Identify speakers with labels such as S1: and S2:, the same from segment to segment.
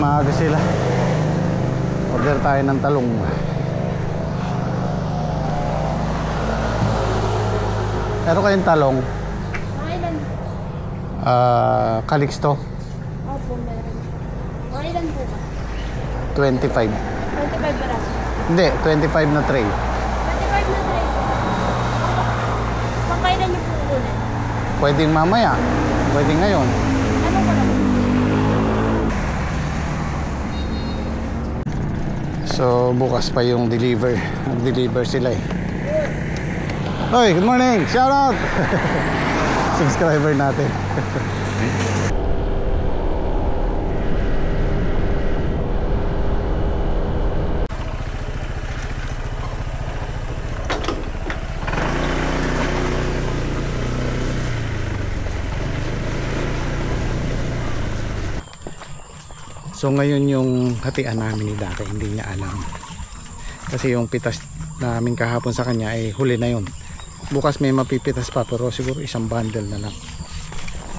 S1: maaga sila. Order tayo ng talong. Meron kayong talong?
S2: Makailan?
S1: Calixto.
S2: Opo, meron. Makailan po ba?
S1: 25.
S2: 25 baras.
S1: Hindi, 25 na tray.
S2: 25 na try po. Makailan niyo po ulit?
S1: Pwedeng mamaya. Pwedeng ngayon.
S2: Ano ko lang?
S1: So bukas pa yung deliver. Mag-deliver sila eh. Hoy, good morning! Shout out! Subscriber natin. So ngayon yung hatian namin ni Dake, hindi niya alam. Kasi yung pitas namin kahapon sa kanya ay huli na yun. Bukas may mapipitas pa pero siguro isang bundle na lang.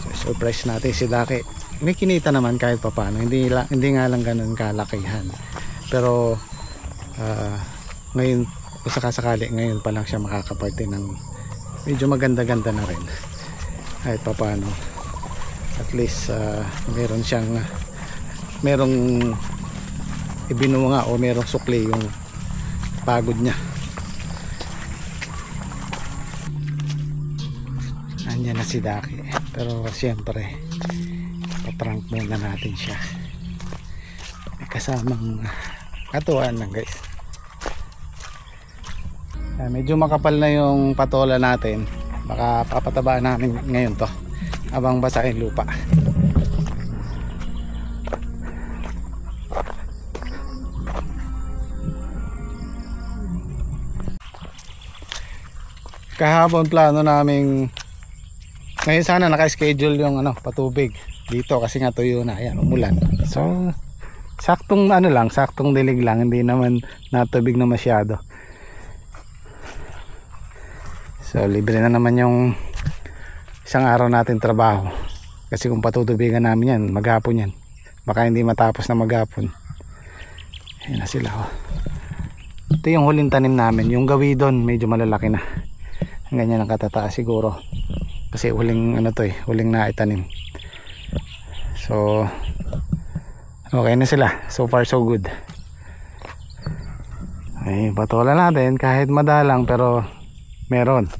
S1: So surprise natin si Dake. May kinita naman kahit papano. Hindi nga lang ganun kalakihan. Pero ngayon kung sakasakali ngayon pa lang siya makakaparte ng medyo maganda-ganda na rin. Kahit papano. At least meron siyang merong ibinunga o merong sukli yung pagod niya. Andyan na si Dake, pero siyempre paprank muna natin siya. May kasamang katuwaan lang guys. Medyo makapal na yung patola natin, baka papatabaan namin ngayon to habang basa yung lupa. Kahapon plano naming ngayon sana naka-schedule yung patubig dito kasi nga tuyo na, ayan, umulan. So saktong saktong dilig lang, hindi naman natubig na masyado. So libre na naman yung isang araw natin trabaho. Kasi kung patutubigan namin yan, maghapon yan. Baka hindi matapos na maghapon. Ayan na sila oh. Ito yung huling tanim namin, yung gawi doon medyo malalaki na. Ganyan ang katataas siguro kasi huling huling naitanim. So okay na sila, so far so good. Ay patola natin kahit madalang pero meron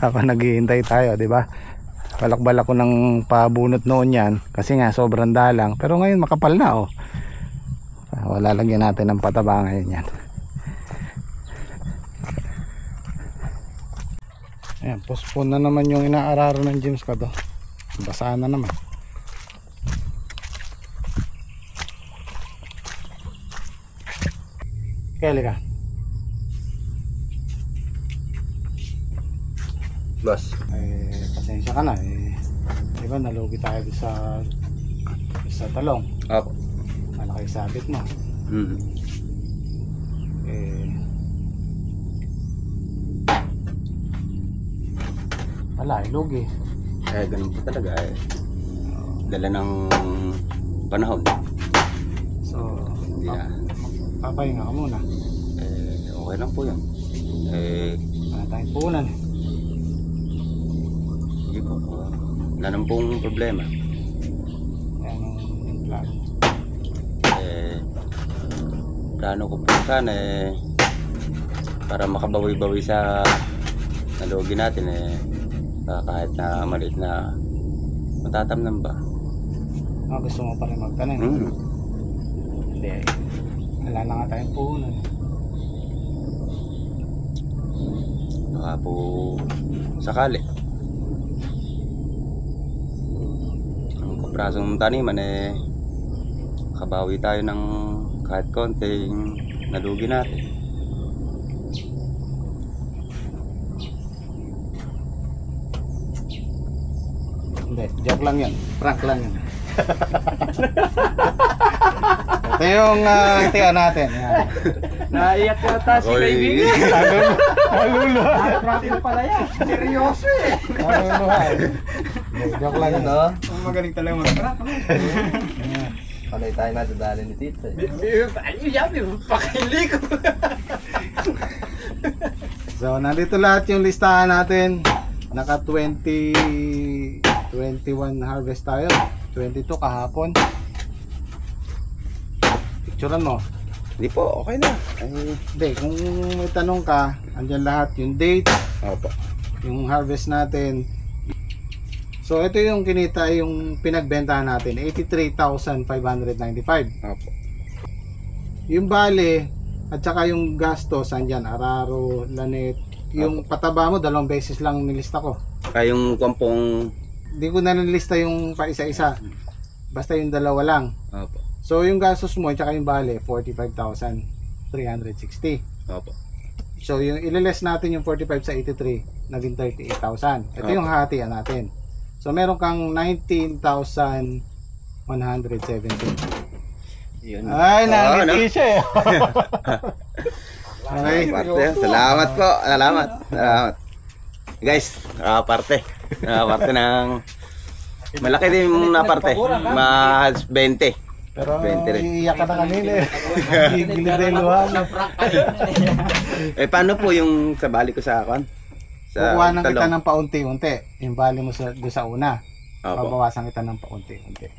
S1: habang naghihintay tayo, di ba? Balak-balak ko ng pabunot noon yan kasi nga sobrang dalang, pero ngayon makapal na oh. Wala lagyan natin ng pataba ngayon yan. Ayan, postpone na naman yung inaararo ng James ko to. Basaan na naman. Kaya ka.
S3: Boss.
S1: Pasensya ka na diba nalugi tayo sa talong.
S3: Opo.
S1: Malaki sabit mo. Wala, lugi.
S3: Ganun po talaga dala ng panahon.
S1: So,
S3: hindi na.
S1: Papahinga ka muna.
S3: Okay lang po yan.
S1: Wala tayong punan.
S3: Sige po. Wala naman pong problema.
S1: Yan yung plano.
S3: Plano ko po sana para makabawi-bawi sa nalugi natin kahit na maliit na matatamnan ba.
S1: Gusto mo pa rin magtanim? Hindi, wala na nga tayong puhunan.
S3: Baka po sakali ang kaprasong taniman kabawi tayo ng kahit konting nalugi natin.
S1: Hindi, joke lang yun. Prank lang yun. Ito yung hitian natin.
S4: Naiyak ko ata si kaibigan.
S1: Naluluha.
S4: Prank pala yan. Seryoso
S1: Naluluha. Joke lang yun.
S4: Magaling talaga mag-prank.
S3: Panay tayo na dadali ni Tito.
S4: Ay, yabi, pakili ko.
S1: So, nandito lahat yung listahan natin. Naka 21 harvest tayo. 22 kahapon. Picturean mo.
S3: Hindi po, okay na. Ay,
S1: Hindi, kung may tanong ka, andyan lahat yung date,
S3: opo.
S1: yung harvest natin. So, ito yung kinita, yung pinagbentahan natin, 83,595.
S3: Opo.
S1: Yung bale, at saka yung gastos, andyan, Araro, Lanet. Yung pataba mo, 2 beses lang nilista ko.
S3: Kaya yung kwampong...
S1: Hindi ko na nilista yung pa isa-isa. Basta yung 2 lang.
S3: Opo.
S1: So, yung gastos mo, at saka yung bale, 45,360.
S3: Opo.
S1: So, yung ililes natin yung 45 sa 83, naging 38,000. Ito yung hatian natin. So, meron kang 19,170.
S3: Yun.
S1: Ay,
S3: Oo,
S1: nangiti siya eh. Okay.
S3: Parte. Salamat po. Salamat. Guys, parte. Parte ng... Malaki din yung naparte. Mas 20.
S1: Pero
S3: 20 rin.
S1: iiyak ka na kanina eh. Gilideluhan.
S3: Paano po yung sa bali ko sa akin?
S1: Kukuha ng kita ng paunti-unti. Yung bali mo doon sa una.
S3: Opo.
S1: Babawasan kita ng paunti-unti.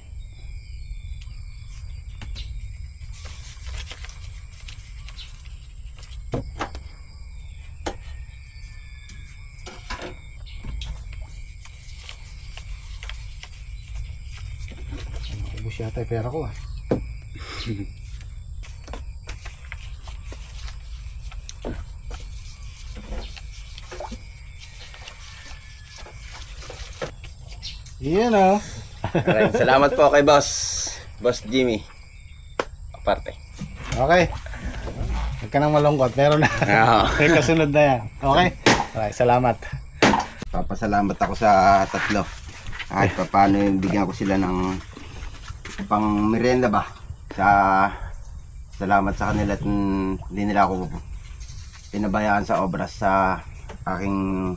S1: Ubus yata yung pera ko ah. Yan oh.
S3: Alright, salamat po kay Boss Jimmy. Aparte.
S1: Okay. Huwag ka nang malungkot. Meron na. May kasunod na yan. Okay? Alright, salamat.
S3: Papasalamat ako sa tatlo. Kahit pa paano bigyan ko sila ng pang merienda ba. Salamat sa kanila at hindi nila ako pinabayaan sa obras sa aking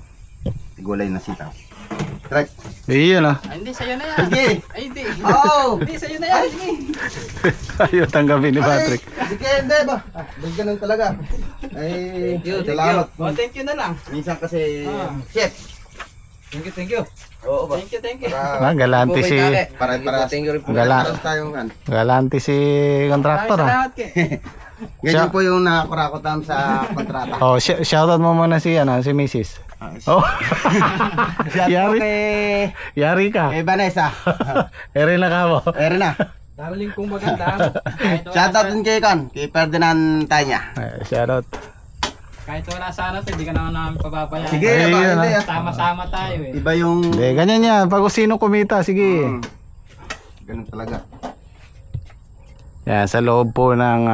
S3: gulay na sitaw. Right.
S1: Iyon oh.
S4: Ay, hindi, sa'yo na yan.
S3: Sige.
S4: Ay, hindi.
S3: Oh!
S4: Hindi, sa'yo na yan. Sige.
S1: Ayaw tanggapin ni Patrick.
S3: Sige, hindi ba? Ganun talaga. Ay, salamat.
S4: Oh, thank you na lang.
S3: Minsan kasi, chef.
S4: Thank you.
S3: Oo ba?
S4: Thank you.
S1: Galante si
S3: Para thank you rin po.
S1: Gala-
S3: Para tayong
S1: galante si kontraktor ah.
S4: Salamat ke.
S3: Ganyan po yung nakakurakotam sa kontrata.
S1: Oh, shoutout mo muna si si Mrs. Oh. Yari ka.
S3: Vanessa.
S1: Eri na ka mo.
S3: Ere na.
S4: Darling kong maganda.
S3: Shoutout din kay Ferdinand Tanya.
S1: Shoutout.
S4: Kahit wala sana, hindi ka naman pababayaan.
S3: Sige,
S1: Ay,
S3: ba,
S1: yun,
S3: hindi,
S4: Sama-sama tayo eh.
S3: Iba yung...
S1: Hindi, ganyan yan. Pag sino kumita, sige.
S3: Ganun talaga.
S1: Yan, sa loob po ng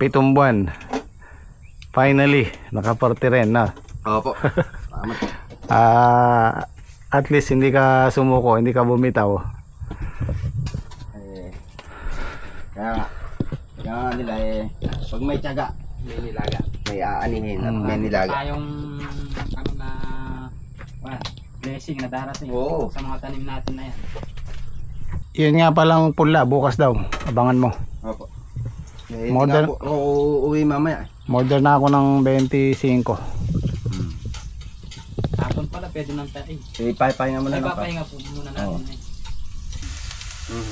S1: 7 buwan. Finally, nakaporte rin, no?
S3: Opo. Salamat po.
S1: At least hindi ka sumuko, hindi ka bumitaw.
S3: Kaya nila pag may tiyaga,
S4: May nilaga.
S3: may aanihin at may nilaga.
S4: Tayong na blessing na darating
S3: Oo.
S4: sa mga tanim natin na yan.
S1: Yun nga palang pula, bukas daw. Abangan mo.
S3: Opo.
S1: Modern-
S3: Hindi nga po ako uuwi mamaya.
S1: Modern na ako ng 25.
S4: Hapon pala, pwede nang tayo.
S3: Ipapahinga mo na
S4: Ay,
S3: lang pa.
S4: papahinga po muna natin.
S3: Oo.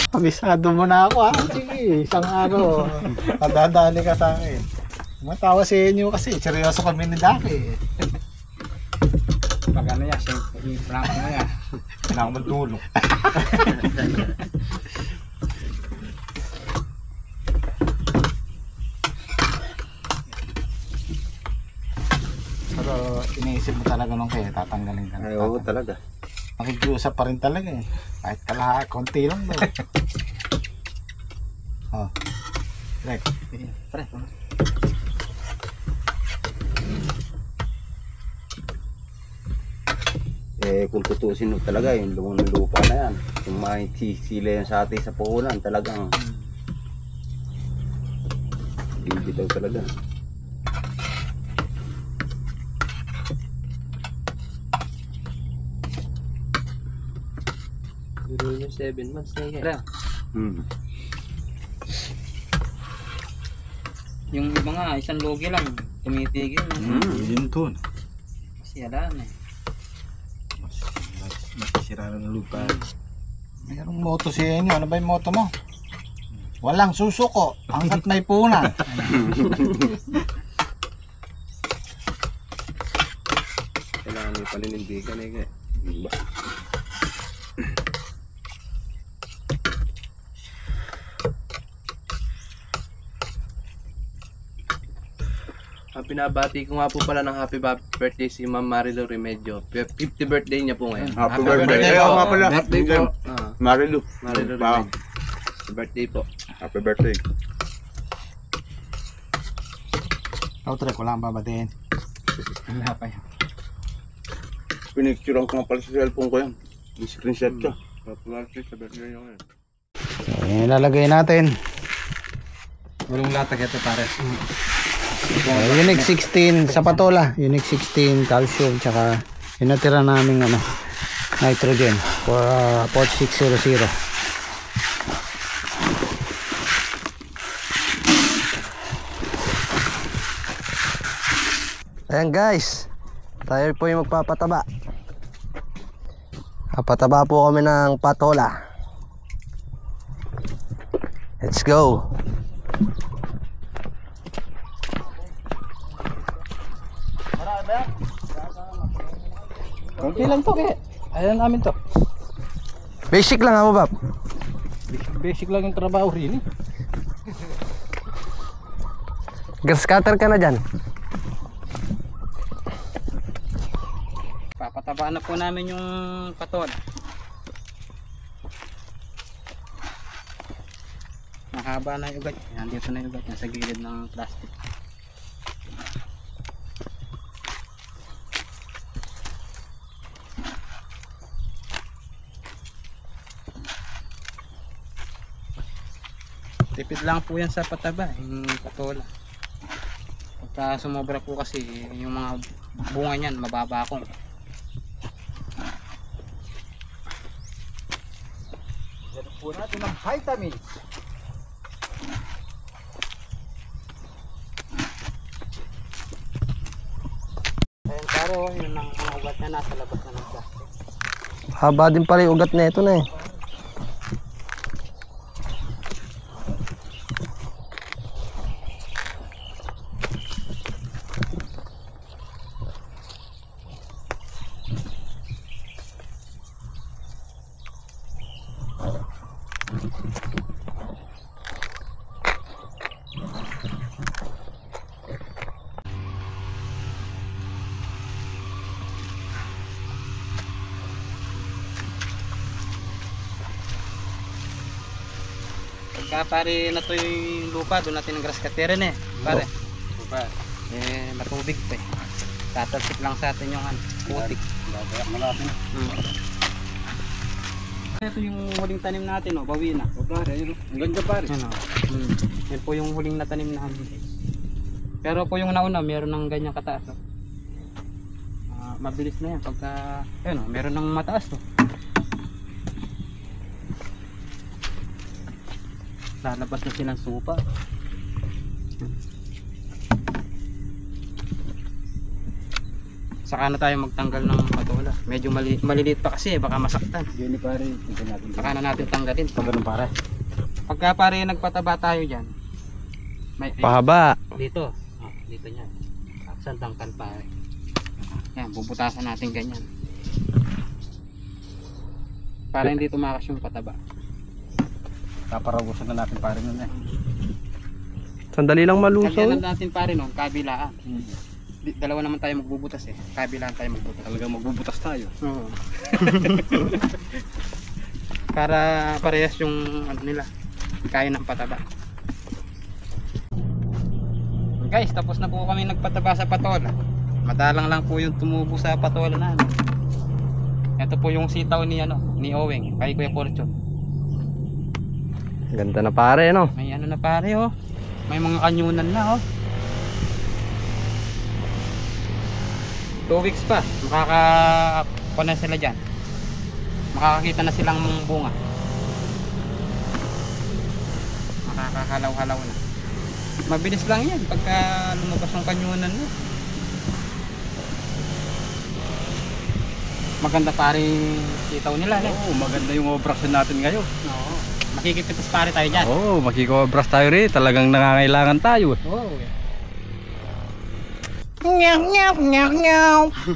S1: Abisado mo na ako ha. Sige, isang araw. Padadali ka sa akin. Matawa sa inyo kasi seryoso kami ni Daki.
S4: Pag ano yan, i-prank mo yan.
S1: Kailangan mo tulong. Pero isip mo talaga nung kaya tatanggalin ka.
S3: Ay, oo talaga.
S1: Makikiusap pa rin talaga eh. Kahit kalahat, konti lang daw. Oh. Direk.
S4: Pre.
S3: Kung tutusin mo talaga, yung lumang lupa na yan. Kung sisila yan sa atin sa puhunan, talagang bibitaw talaga.
S5: Biro nyo 7 months na yan.
S4: Pre. Yung iba nga, isang logi lang. Tumitigil.
S1: Yun to.
S4: Kasi ala na eh.
S1: Masisira na ng lupa. Mayroong moto siya inyo. Ano ba yung moto mo? Walang susuko. Hanggat may punan.
S5: Kailangan may paninindigan eh.
S3: Diba?
S5: Pinabati ko nga po pala ng happy birthday si Ma'am Marilu Remedyo. 50 birthday niya po ngayon.
S3: Happy
S1: birthday
S3: birthday.
S1: po.
S3: Oo nga pala.
S5: Birthday po.
S3: Marilu.
S5: Marilu
S3: Wow.
S5: Remedyo. Happy birthday po.
S3: Happy birthday.
S1: Trek, wala kang babatiin.
S4: Wala pa yun.
S3: Pinicturean ko nga pala sa cellphone ko yan. Yung screenshot ko.
S5: Happy birthday sa birthday niya ngayon.
S1: So, ilalagay natin.
S4: Walang latag ito pare.
S1: Unique 16 sa patola. Unique 16 calcium. Tsaka yung natira naming nitrogen for port 600.
S6: Ayan guys, tayo po yung magpapataba. Papataba po kami ng patola. Let's go.
S4: Okay lang to kaya. Ayaw namin to.
S6: Basic lang mo, Pap.
S4: Basic lang yung trabaho rin eh.
S6: Grass cutter ka na dyan.
S4: Papatabaan na po namin yung patol. Mahaba na yung ugat. Yan, dito na yung ugat. Yan sa gilid ng plastic. Tipid lang po yan sa pataba, yung patola. Pagka sumobra po kasi, yung mga bunga niyan, mababa akong.
S1: Ganun po natin ang vitamins.
S4: Ayun paro, yun ang mga ugat niya nasa labas na ng plastic.
S6: Haba din pala yung ugat na ito na eh.
S4: Pagka pare na to yung lupa, doon natin ang grass cutter eh. Pare. Lupa. Eh, matubig pa eh. Tatalsik lang sa atin yung putik.
S1: Gagayak na natin.
S4: Ito yung huling tanim natin, oh, bawi na.
S1: O pare, yun. Ang ganda pare.
S4: Yan, oh. Yan po yung huling natanim namin. Pero po yung nauna, meron ng ganyang kataas. Oh. Mabilis na yan pagka, ayun, oh, meron ng mataas. Oh. Lalabas na silang supa. Saka na tayo magtanggal ng patola. Medyo maliliit pa kasi, baka masaktan.
S1: Yun pare, ito natin.
S4: Saka na natin tanggalin.
S1: Pag ganun pare.
S4: Pagka pare nagpataba tayo dyan, may
S6: Pahaba.
S4: dito. Dito niyan. Sandangkan pare. Yan, bubutasan natin ganyan. Para hindi tumakas yung pataba.
S1: Kaparagusan na natin pare nun eh.
S6: Sandali lang malusaw.
S4: Kagyan natin pare noon, kabilaan. Dalawa naman tayo magbubutas eh. Kabilaan tayo magbubutas.
S7: Talagang magbubutas tayo.
S4: Oo. Para parehas yung ano nila. Kaya ng pataba. Guys, tapos na po kami nagpataba sa patola. Madalang lang po yung tumubo sa patola na. Ito po yung sitaw ni Oweng, kay Kuya Fortune.
S6: Ganda na pare, no?
S4: May ano na pare oh. May mga kanyunan na oh. 2 weeks pa, makakakuha na sila dyan. Makakakita na silang bunga. Makakahalaw-halaw na. Mabilis lang yan pagka lumabas ang kanyunan mo. Maganda pare sitaw nila.
S7: Oo, maganda yung obrasyon natin ngayon.
S4: Oo. Makikipitas pare tayo dyan.
S7: Oo, makikobras tayo rin. Talagang nangangailangan tayo.
S4: Oo.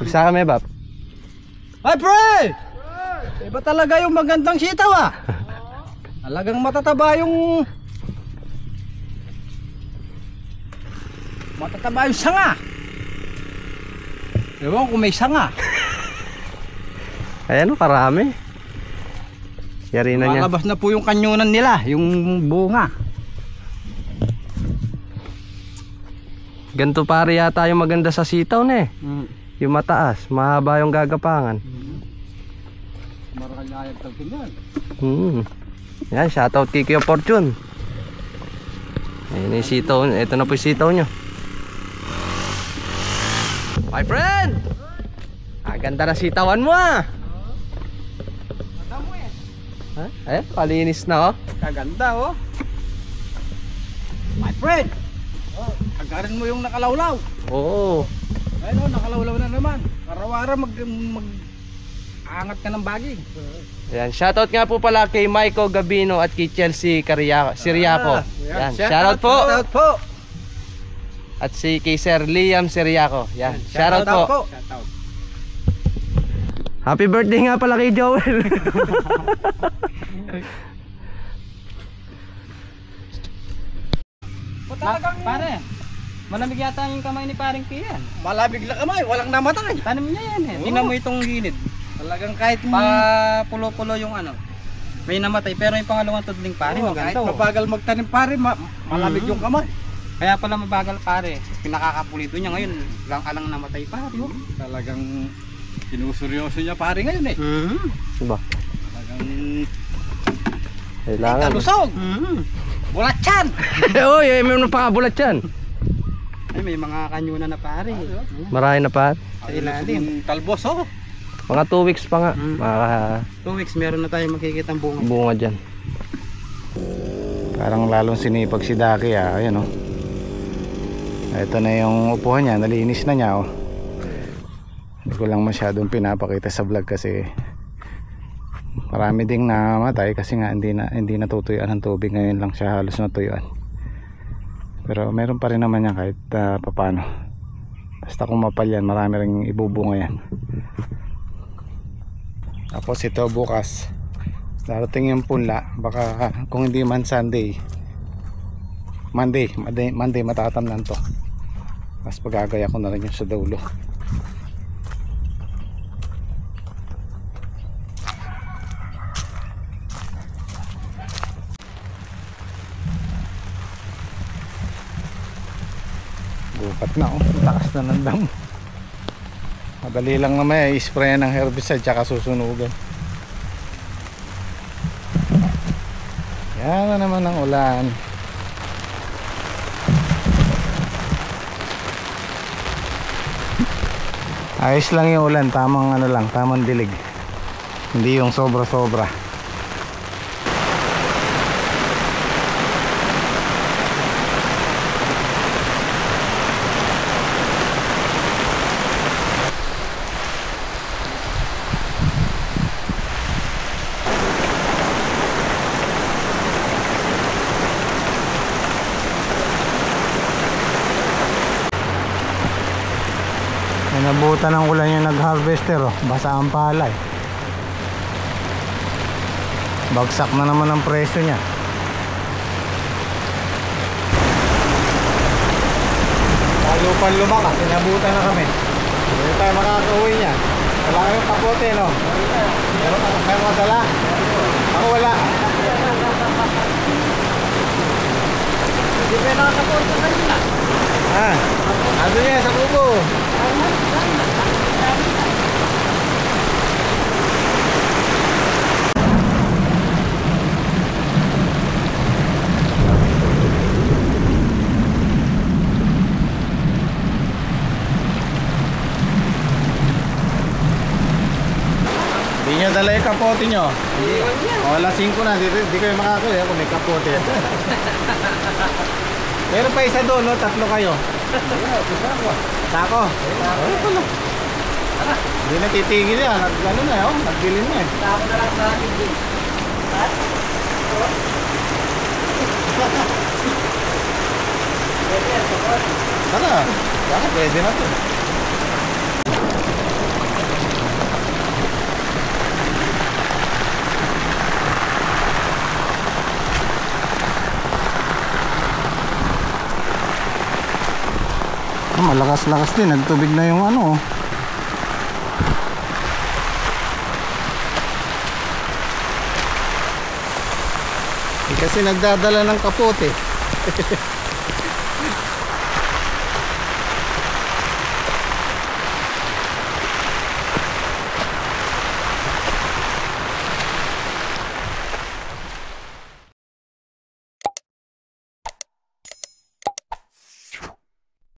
S6: Isa kami, Bab.
S7: Ay, pre! Iba talaga yung magandang sitaw ah. Talagang matataba yung sanga. Ewan kung may sanga.
S6: Ayan, parami. Yari na niya.
S7: Malabas na po yung kanyunan nila, yung bunga.
S6: Ganito pare yata yung maganda sa sitaw na eh. Yung mataas, mahaba yung gagapangan.
S7: Marakanyayag tagpin yan.
S6: Yan, shoutout kay Kuya Fortune. Ayun yung sitaw. Ito na po yung sitaw nyo. My friend! Ganda na sitawan mo ah. Ha? Ayan, palinis na oh.
S7: Kaganda oh. My friend! Agarin mo yung nakalawlaw.
S6: Oo.
S7: Ayun oh, nakalawlaw na naman. Araw-araw angat ka ng baging.
S6: Ayan, shoutout nga po pala kay Maiko Gabino at kay Chelsea Siriaco. Yan, shoutout po.
S7: Shoutout po.
S6: At si kay Sir Liam Siriaco. Yan, shoutout po.
S7: Shoutout.
S6: Happy birthday nga pala kay Joel.
S4: Pare, malamig yata yung kamay ni paring Kian.
S7: Malamig lang kamay, walang namatay.
S4: Tanim niya yan eh. Tingnan mo itong gilid.
S7: Talagang kahit
S4: Pulo-pulo yung may namatay pero yung pangalawang tudling pare
S7: kahit
S4: maganda oh.
S7: mabagal magtanim pare, malamig yung kamay.
S4: Kaya pala mabagal pare. Pinakakapulido niya ngayon lang alang namatay pare oh.
S7: Talagang sinuseryoso niya pare ngayon eh.
S6: Diba?
S7: Talagang
S6: Kailangan.
S7: kalusog. Bulat yan.
S6: Uy, may mga pakabulat yan.
S4: Ay may mga kanyuna na pare.
S6: Marami na pa.
S4: Sa ilalim.
S7: Yung talbos oh.
S6: Mga 2 weeks pa nga.
S4: 2 weeks meron na tayong makikita ang bunga.
S6: Bunga dyan.
S1: Parang lalong sinipag si Daki ah. Ayan oh. Ito na yung upuhan niya, nalinis na niya oh. Hindi ko lang masyadong pinapakita sa vlog kasi marami ding namatay kasi nga hindi natutuyuan ng tubig. Ngayon lang siya halos natuyuan. Pero meron pa rin naman yan kahit papano. Basta kung mapal yan, marami ring ibubunga yan. Tapos ito bukas darating yung punla, baka kung hindi man Monday matatamnan to. Tapos pagagaya ko na rin yung sa dulo. Bukat na oh, takas na ng dam. Madali lang naman i-spray ng herbicide tsaka susunugan. Yan na naman ang ulan. Ayos lang yung ulan, tamang tamang dilig. Hindi yung sobra-sobra. Nabutan ng ulan yung nag-harvester oh. Basa ang palay. Bagsak na naman ang presyo niya. lupang lumakas, sinabutan na kami. Hindi tayo makakauwi niya. Wala kayong kapote, no? Meron kayo mga dala? Ako wala.
S7: Hindi kayo nakakapunta kanina.
S1: Ah, ano niya sa kubo? Hindi nyo dala yung kapote nyo. O, alas 5 na, di kayo makakakuha kung may kapote. Meron pa isa doon, no? 3 kayo. Sako? Ay, pala. Hindi na titigil yan. Ano na, oh? Nagbilin na eh.
S7: Sako na lang sa akin din.
S1: Tara, baka pwede na to. Malakas-lakas din, nagtubig na yung ano. Kasi nagdadala ng kapote.